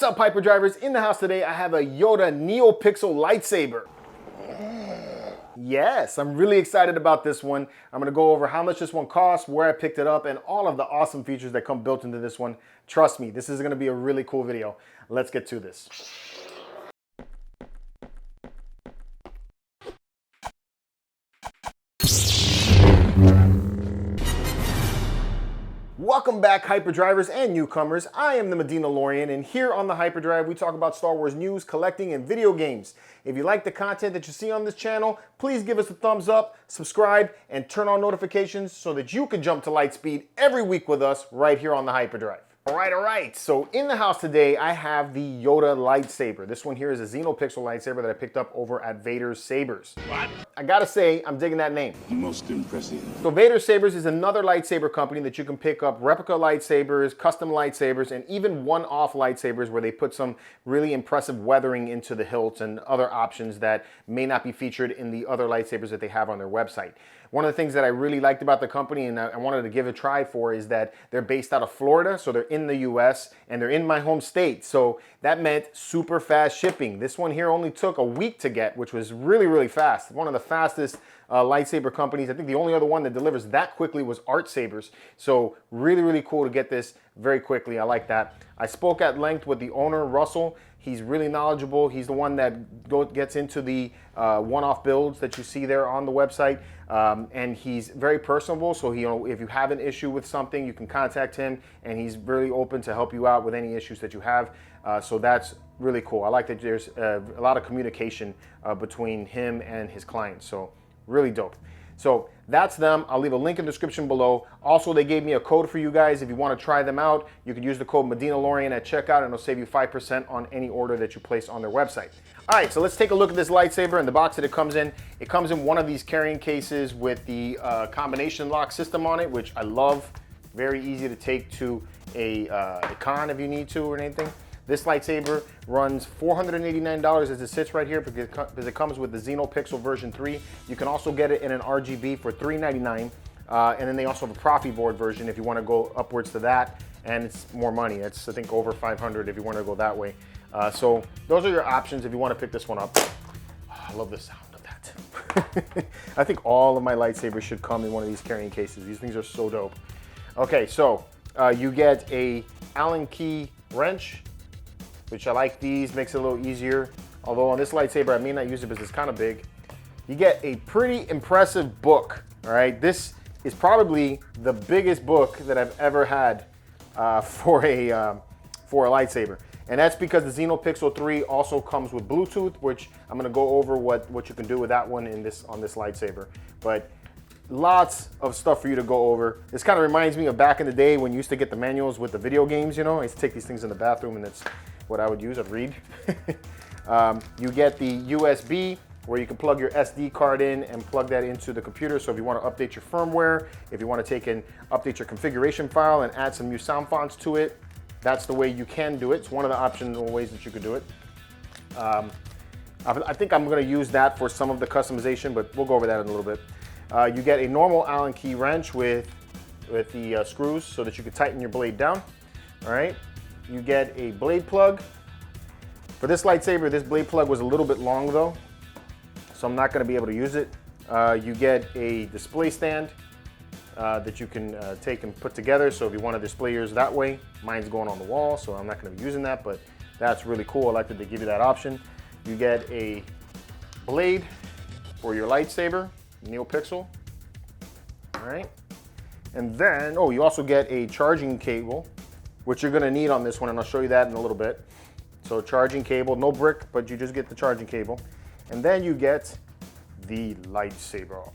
What's up, Hyperdrivers? In the house today, I have a Yoda Neopixel Lightsaber. Yes, I'm really excited about this one. I'm gonna go over how much this one costs, where I picked it up, and all of the awesome features that come built into this one. Trust me, this is gonna be a really cool video. Let's get to this. Welcome back, Hyperdrivers and newcomers. I am the MEDINALORIAN, and here on the Hyperdrive, we talk about Star Wars news, collecting, and video games. If you like the content that you see on this channel, please give us a thumbs up, subscribe, and turn on notifications so that you can jump to light speed every week with us right here on the Hyperdrive. All right. So in the house today, I have the Yoda lightsaber. This one here is a Neopixel lightsaber that I picked up over at Vaders Sabers. What? I gotta say, I'm digging that name. Most impressive. So Vaders Sabers is another lightsaber company that you can pick up replica lightsabers, custom lightsabers, and even one-off lightsabers where they put some really impressive weathering into the hilts and other options that may not be featured in the other lightsabers that they have on their website. One of the things that I really liked about the company and I wanted to give a try for is that they're based out of Florida, so they're in the US and they're in my home state. So that meant super fast shipping. This one here only took a week to get, which was really fast. One of the fastest lightsaber companies. I think the only other one that delivers that quickly was Art Sabers. So really cool to get this very quickly. I like that. I spoke at length with the owner, Russell. He's really knowledgeable. He's the one that gets into the one-off builds that you see there on the website. And he's very personable, so if you have an issue with something, you can contact him, and he's really open to help you out with any issues that you have. So that's really cool. I like that there's a lot of communication between him and his clients, so really dope. So that's them. I'll leave a link in the description below. Also, they gave me a code for you guys. If you want to try them out, you can use the code MEDINALORIAN at checkout, and it'll save you 5% on any order that you place on their website. All right, so let's take a look at this lightsaber and the box that it comes in. It comes in one of these carrying cases with the combination lock system on it, which I love. Very easy to take to a con if you need to or anything. This lightsaber runs $489 as it sits right here because it comes with the Neopixel version 3. You can also get it in an RGB for $399. And then they also have a Profi board version if you want to go upwards to that. And it's more money. It's, I think, over $500 if you want to go that way. So those are your options if you want to pick this one up. Oh, I love the sound of that. I think all of my lightsabers should come in one of these carrying cases. These things are so dope. Okay, so you get a Allen key wrench, which I like. These, makes it a little easier. Although on this lightsaber, I may not use it because it's kind of big. You get a pretty impressive book, all right? This is probably the biggest book that I've ever had for a lightsaber. And that's because the Neopixel 3 also comes with Bluetooth, which I'm gonna go over what you can do with that one on this lightsaber. But lots of stuff for you to go over. This kind of reminds me of back in the day when you used to get the manuals with the video games, you know? I used to take these things in the bathroom, and that's what I would use. I'd read. You get the USB where you can plug your SD card in and plug that into the computer. So if you want to update your firmware, if you want to take and update your configuration file and add some new sound fonts to it, that's the way you can do it. It's one of the optional ways that you could do it. I think I'm going to use that for some of the customization, but we'll go over that in a little bit. You get a normal Allen key wrench with the screws so that you can tighten your blade down. All right. You get a blade plug. For this lightsaber, this blade plug was a little bit long though, so I'm not going to be able to use it. You get a display stand that you can take and put together. So if you want to display yours that way, mine's going on the wall, so I'm not going to be using that, but that's really cool. I like that they give you that option. You get a blade for your lightsaber, Neopixel. All right. And then, oh, you also get a charging cable, which you're going to need on this one, and I'll show you that in a little bit. So charging cable, no brick, but you just get the charging cable. And then you get the lightsaber.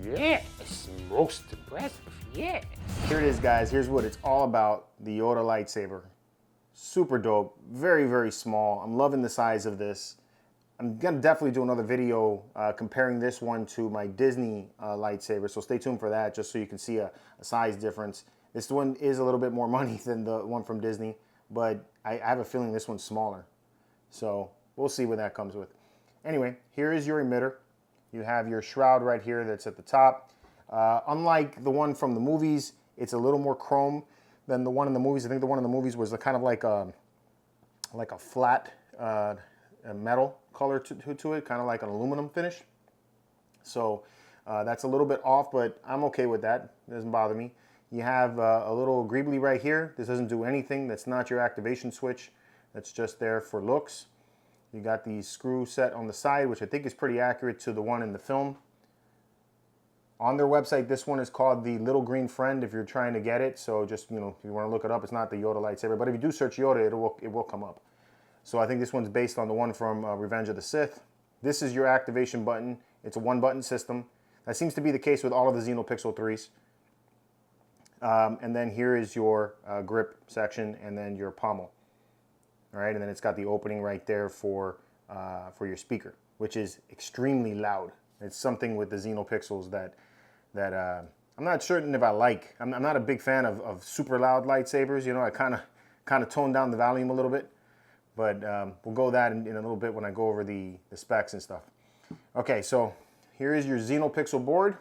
Yes, most impressive, yeah. Here it is, guys. Here's what it's all about, the Yoda lightsaber. Super dope, very small. I'm loving the size of this. I'm gonna definitely do another video comparing this one to my Disney lightsaber, so stay tuned for that, just so you can see a size difference. This one is a little bit more money than the one from Disney, but I have a feeling this one's smaller. So we'll see what that comes with. Anyway, here is your emitter. You have your shroud right here that's at the top. Unlike the one from the movies, it's a little more chrome than the one in the movies. I think the one in the movies was kind of like like a flat a metal color to it, kind of like an aluminum finish. So that's a little bit off, but I'm okay with that. It doesn't bother me. You have a little greebly right here. This doesn't do anything. That's not your activation switch. That's just there for looks. You got the screw set on the side, which I think is pretty accurate to the one in the film. On their website, this one is called the Little Green Friend if you're trying to get it. So just, you know, if you want to look it up, it's not the Yoda lightsaber. But if you do search Yoda, it will come up. So I think this one's based on the one from Revenge of the Sith. This is your activation button. It's a one-button system. That seems to be the case with all of the Xenopixel 3s. And then here is your grip section and then your pommel. All right, and then it's got the opening right there for your speaker, which is extremely loud. It's something with the Xenopixels that I'm not certain if I like. I'm not a big fan of super loud lightsabers. You know, I kind of tone down the volume a little bit, but we'll go that in a little bit when I go over the specs and stuff. Okay, so here is your Xenopixel board,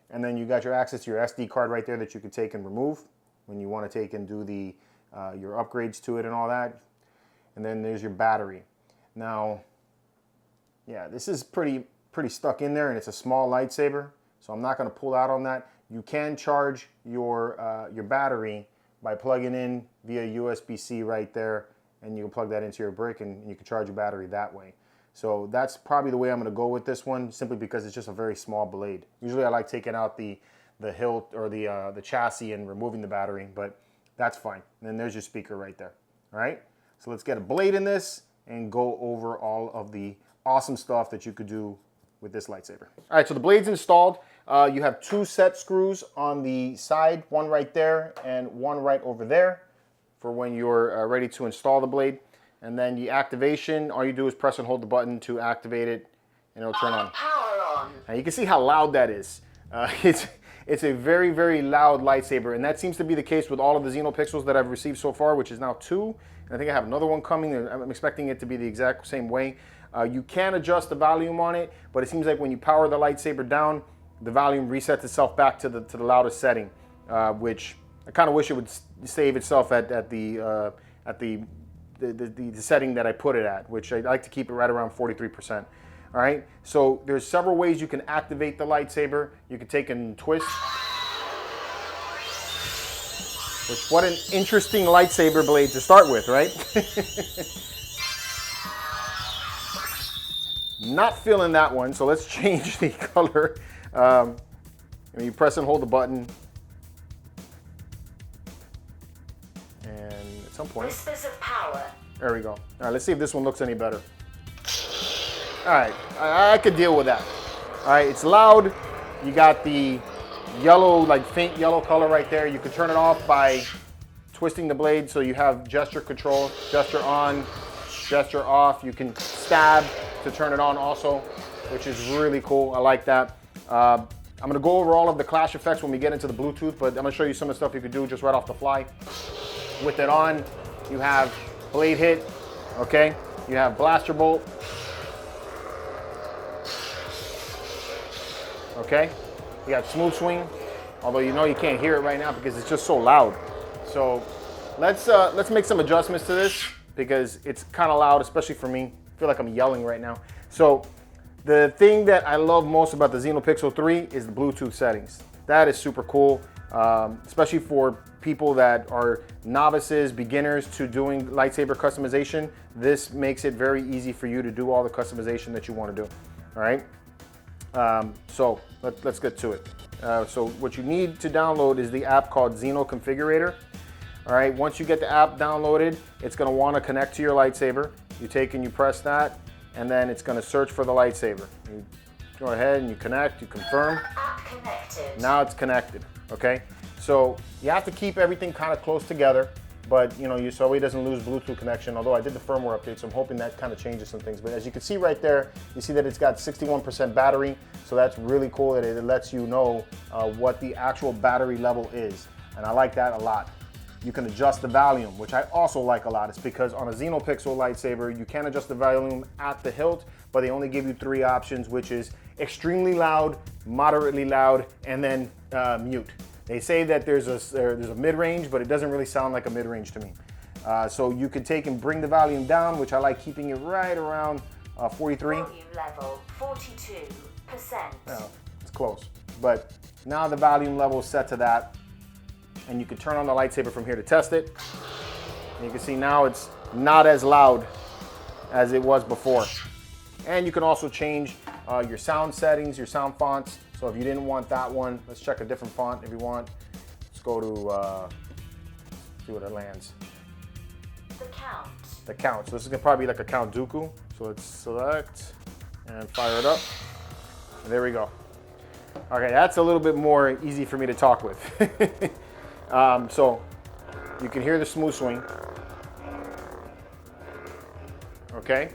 and then you got your access to your SD card right there that you can take and remove when you want to take and do the your upgrades to it and all that. And then there's your battery. Now, yeah, this is pretty stuck in there, and it's a small lightsaber, so I'm not going to pull out on that. You can charge your battery by plugging in via USB-C right there, and you can plug that into your brick, and you can charge your battery that way. So that's probably the way I'm going to go with this one, simply because it's just a very small blade. Usually I like taking out the hilt or the chassis and removing the battery, but that's fine. And then there's your speaker right there. All right. So let's get a blade in this and go over all of the awesome stuff that you could do with this lightsaber. All right, so the blade's installed. You have 2 set screws on the side, one right there and one right over there for when you're ready to install the blade. And then the activation, all you do is press and hold the button to activate it, and it'll turn on. Power on. Now you can see how loud that is. It's a very, very loud lightsaber, and that seems to be the case with all of the Xenopixels that I've received so far, which is now 2. And I think I have another one coming, and I'm expecting it to be the exact same way. You can adjust the volume on it, but it seems like when you power the lightsaber down, the volume resets itself back to the loudest setting, which I kind of wish it would save itself at the setting that I put it at, which I like to keep it right around 43%. All right, so there's several ways you can activate the lightsaber. You can take and twist. Which, what an interesting lightsaber blade to start with, right? Not feeling that one, so let's change the color. You press and hold the button. And at some point... Whispers of power. There we go. All right, let's see if this one looks any better. All right, I could deal with that. All right, it's loud. You got the yellow, like faint yellow color right there. You can turn it off by twisting the blade so you have gesture control, gesture on, gesture off. You can stab to turn it on also, which is really cool. I like that. I'm gonna go over all of the clash effects when we get into the Bluetooth, but I'm gonna show you some of the stuff you could do just right off the fly. With it on, you have blade hit, okay? You have blaster bolt, okay? You got smooth swing, although you know you can't hear it right now because it's just so loud. So let's make some adjustments to this because it's kind of loud, especially for me. I feel like I'm yelling right now. So the thing that I love most about the Xenopixel 3 is the Bluetooth settings. That is super cool, especially for people that are novices, beginners to doing lightsaber customization. This makes it very easy for you to do all the customization that you want to do, all right? So let's get to it. So what you need to download is the app called Xeno Configurator. All right, once you get the app downloaded, it's gonna wanna connect to your lightsaber. You take and you press that, and then it's gonna search for the lightsaber. You go ahead and you connect, you confirm. App connected. Now it's connected, okay? So you have to keep everything kind of close together, but so it doesn't lose Bluetooth connection, although I did the firmware update, so I'm hoping that kind of changes some things. But as you can see right there, you see that it's got 61% battery, so that's really cool that it lets you know what the actual battery level is, and I like that a lot. You can adjust the volume, which I also like a lot. It's because on a Xenopixel lightsaber, you can adjust the volume at the hilt, but they only give you 3 options, which is extremely loud, moderately loud, and then mute. They say that there's a mid-range, but it doesn't really sound like a mid-range to me. So you could take and bring the volume down, which I like keeping it right around 43. Volume level 42%. No, it's close. But now the volume level is set to that. And you can turn on the lightsaber from here to test it. And you can see now it's not as loud as it was before. And you can also change your sound settings, your sound fonts. So if you didn't want that one, let's check a different font if you want. Let's go to, see what it lands. The count. The count. So this is gonna probably be like a Count Dooku. So let's select and fire it up. And there we go. Okay, that's a little bit more easy for me to talk with. So you can hear the smooth swing. Okay.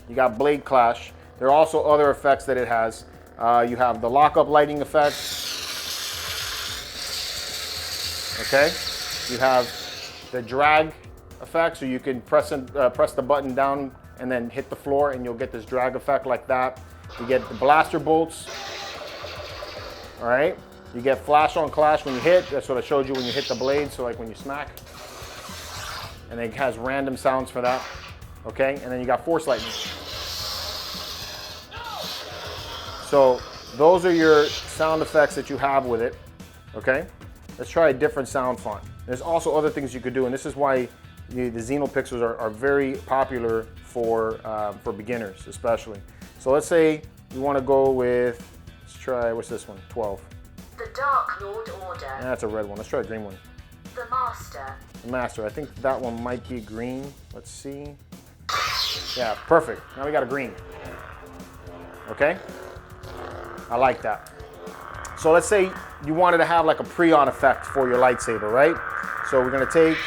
You got blade clash. There are also other effects that it has. You have the lockup lighting effect. Okay. You have the drag effect, so you can press the button down and then hit the floor, and you'll get this drag effect like that. You get the blaster bolts. All right. You get flash on clash when you hit. That's what I showed you when you hit the blade. So like when you smack, and it has random sounds for that. Okay. And then you got force lightning. So those are your sound effects that you have with it. Okay. Let's try a different sound font. There's also other things you could do, and this is why the Xenopixels are very popular for beginners, especially. So let's say you want to go with, let's try, what's this one? 12. The Dark Lord Order. And that's a red one. Let's try a green one. The Master. The Master. I think that one might be green. Let's see. Yeah, perfect. Now we got a green. Okay? I like that. So let's say you wanted to have like a pre-on effect for your lightsaber, right? So we're gonna take,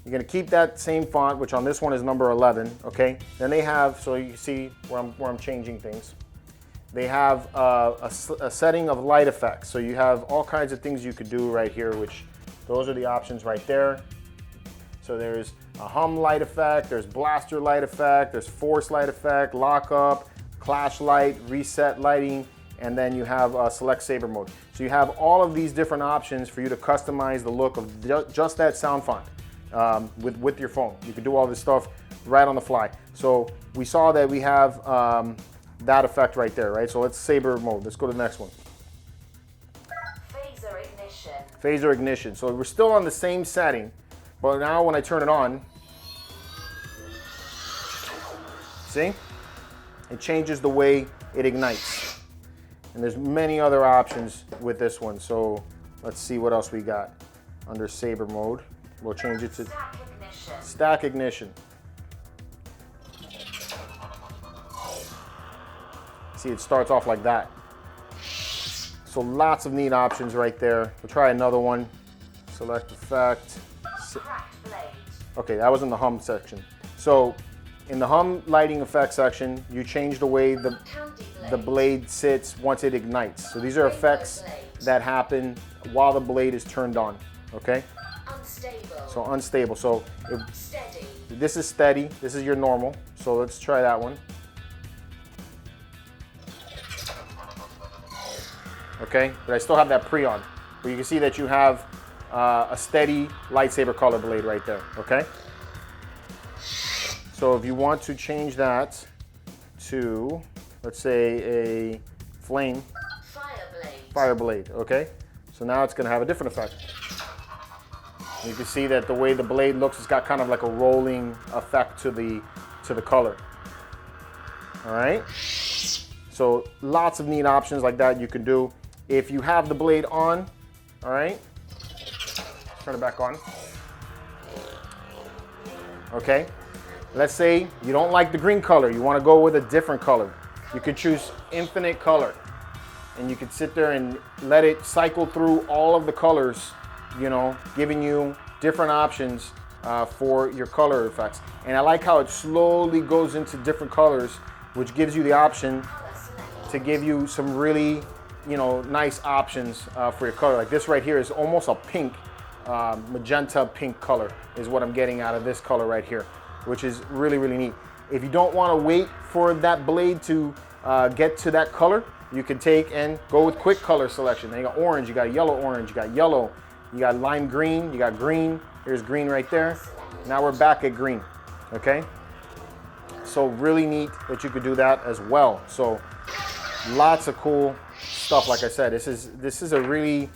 you're gonna keep that same font, which on this one is number 11, okay? Then they have, so you see where I'm changing things. They have a setting of light effects. So you have all kinds of things you could do right here, which those are the options right there. So there's a hum light effect, there's blaster light effect, there's force light effect, lockup, clash light, reset lighting, and then you have select saber mode. So you have all of these different options for you to customize the look of just that sound font with your phone. You can do all this stuff right on the fly. So we saw that we have that effect right there, right? So let's saber mode. Let's go to the next one. Phaser ignition. Phaser ignition. So we're still on the same setting, but now when I turn it on, see? It changes the way it ignites. And there's many other options with this one. So let's see what else we got under saber mode. We'll change it to Stack ignition. stack ignition. See, it starts off like that. So lots of neat options right there. We'll try another one. Select effect. Cracked blade. Okay, that was in the hum section. So in the hum lighting effect section, you change the way the blade sits once it ignites. So these are effects that happen while the blade is turned on, okay? Unstable. So unstable. So if Steady. this is steady, this is your normal. So let's try that one. Okay, but I still have that pre-on. But you can see that you have a steady lightsaber color blade right there, okay? So if you want to change that to, let's say, a flame fire blade, okay? So now it's gonna have a different effect. You can see that the way the blade looks, it's got kind of like a rolling effect to the color. All right? So lots of neat options like that you can do. If you have the blade on, all right? Turn it back on. Okay? Let's say you don't like the green color, you want to go with a different color. You could choose infinite color, and you could sit there and let it cycle through all of the colors, you know, giving you different options for your color effects. And I like how it slowly goes into different colors, which gives you the option to give you some really, you know, nice options for your color. Like this right here is almost a pink, magenta pink color is what I'm getting out of this color right here, which is really, really neat. If you don't want to wait for that blade to get to that color, you can take and go with quick color selection. Then you got orange, you got yellow orange, you got yellow, you got lime green, you got green, Here's green right there. Now we're back at green, okay? So really neat that you could do that as well. So lots of cool stuff. Like I said, this is a really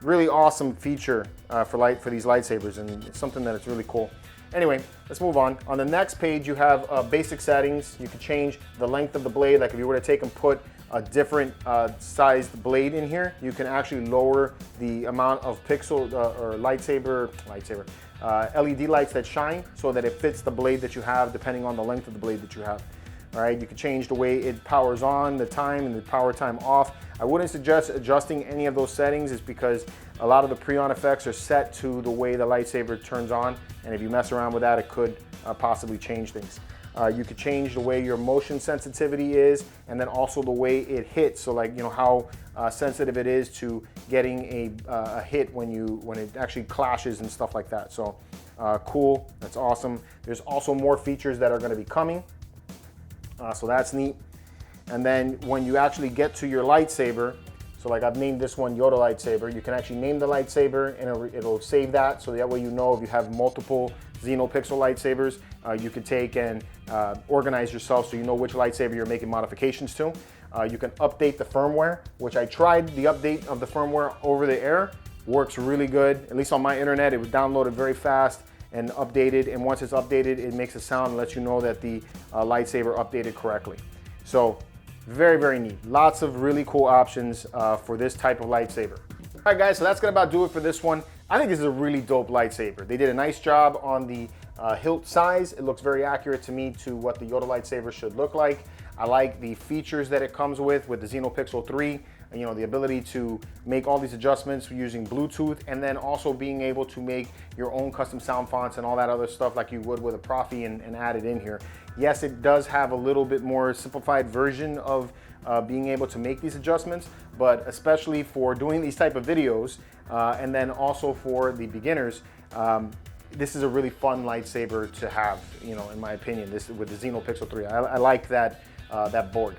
really awesome feature for these lightsabers, and it's something that is really cool. Anyway, let's move on. On the next page, you have basic settings. You can change the length of the blade. Like if you were to take and put a different sized blade in here, you can actually lower the amount of pixel or lightsaber LED lights that shine so that it fits the blade that you have depending on the length of the blade that you have. All right, you can change the way it powers on, the time, and the power time off. I wouldn't suggest adjusting any of those settings, is because a lot of the pre-on effects are set to the way the lightsaber turns on, and if you mess around with that, it could possibly change things. You could change the way your motion sensitivity is, and then also the way it hits. So like, you know, how sensitive it is to getting a hit when it actually clashes and stuff like that. So cool, that's awesome. There's also more features that are going to be coming. So that's neat. And then when you actually get to your lightsaber, so like I've named this one Yoda lightsaber, you can actually name the lightsaber and it'll save that, so that way you know if you have multiple Neopixel lightsabers, you can take and organize yourself so you know which lightsaber you're making modifications to. You can update the firmware, which I tried the update of the firmware over the air. Works really good, at least on my internet. It was downloaded very fast and updated, and once it's updated, it makes a sound and lets you know that the lightsaber updated correctly. So very, very neat. Lots of really cool options for this type of lightsaber. All right, guys, so that's gonna about do it for this one. I think this is a really dope lightsaber. They did a nice job on the hilt size. It looks very accurate to me to what the Yoda lightsaber should look like. I like the features that it comes with the Neopixel 3. You know, the ability to make all these adjustments using Bluetooth, and then also being able to make your own custom sound fonts and all that other stuff like you would with a Profi and add it in here. Yes, it does have a little bit more simplified version of being able to make these adjustments, but especially for doing these type of videos and then also for the beginners, this is a really fun lightsaber to have, you know, in my opinion, this with the Neopixel 3. I like that, that board.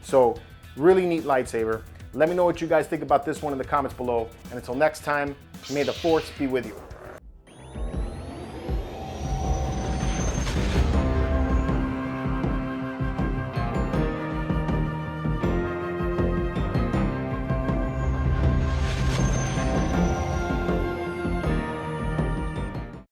So really neat lightsaber. Let me know what you guys think about this one in the comments below. And until next time, may the Force be with you.